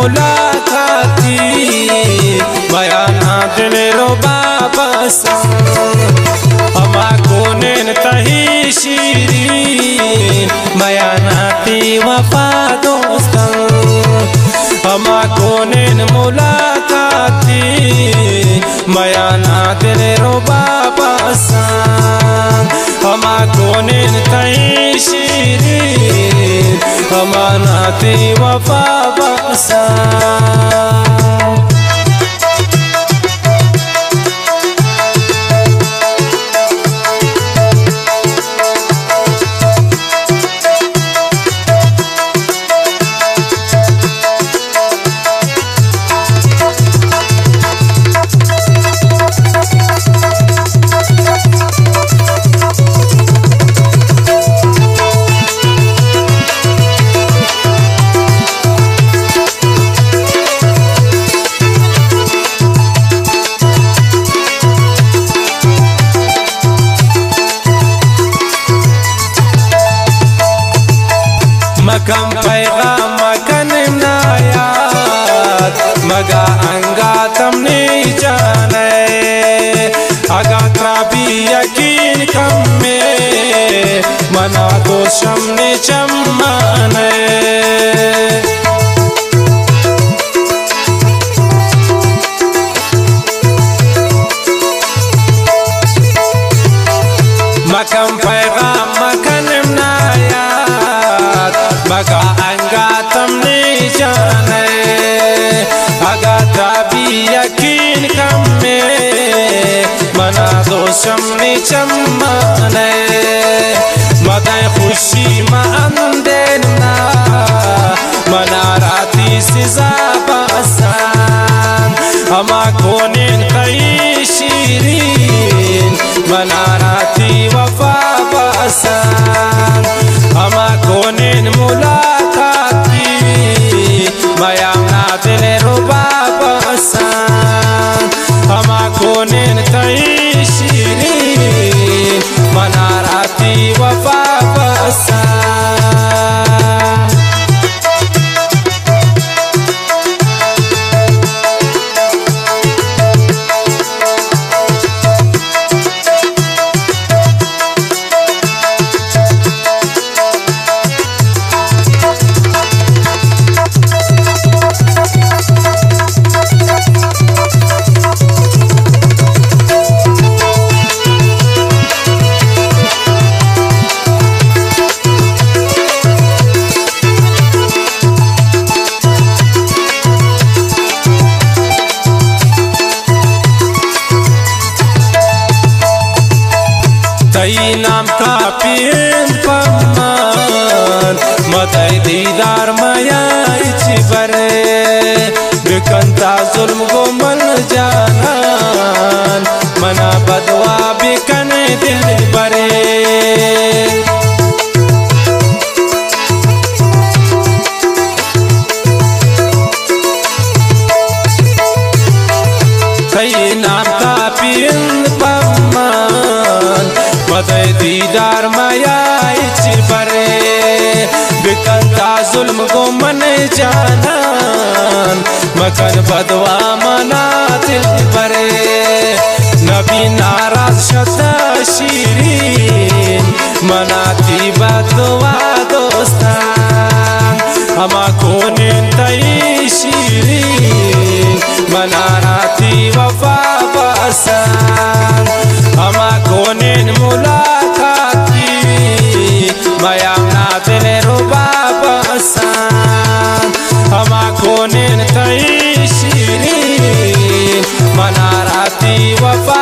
मुलाकाती बयाना दिल रुबा अमा कोनेन तही शीरीन बयानाती वफा दोस्तन अमा कोनेन मुलाकाती बयाना दिल रुबा अमा कोनेन तही शीरीन अमानाती वफा मकम पैगाम मकन नायात मगा अंगा तमने जाने अगा त्राबी यकीन कम में मना तो शमने चम्माने मकम पैगाम मकन मगा अंगा तमने जाने अगा ताबी यकीन कम में मना दो शम्मी चम्माने मदय खुशी मंदेन ना मना राती सिजा बासान अमा कोनेन कई शीरीन मना राती वफा बासान अमा कोनेन मुलाकाती बयाना दिल रुबा अमा कोनेन तई शीरीन मनाराती वफा तई नाम का पीन पमान मदई दीदार माया बरे बिकंता जुल्म को मन जानान मना बदवा बिकन दिल बरे तई नाम का पीन पमान मदई दीदार माया बरे बिकंता जुल्म को मन जानान मकन बदवा मना दिल बरे नबी नाराज शता शीरीन मनाती बदवा दोस्तान अमा कोनेन तई शीरीन मनाती वफा बसान अमा कोनेन मुलाकाती बयाना दिल रुबा अमा कोनेन तई शीरीन मनाराती वफा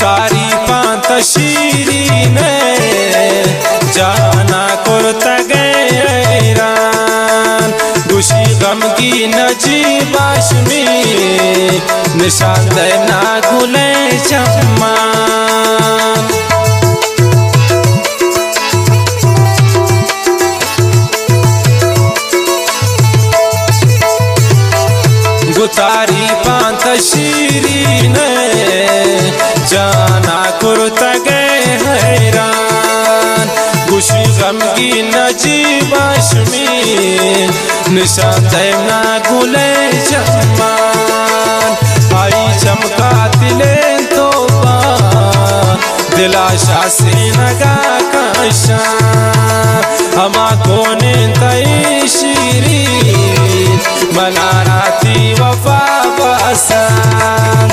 तारीफां तशीरीन जाना कुर्ता गैरान गुशी गम की नजीबाशमी निशान देना गुले चम्मान तारीफां तशीरीन जाना कुर्ता गए हैरान गुशी गम की नजीबाशमी निशान देना गुले जमान आई चमका दिले तोबा दिलाशा से नगा काशा हमा कोने तई शीरीन मनाराती वफा बसान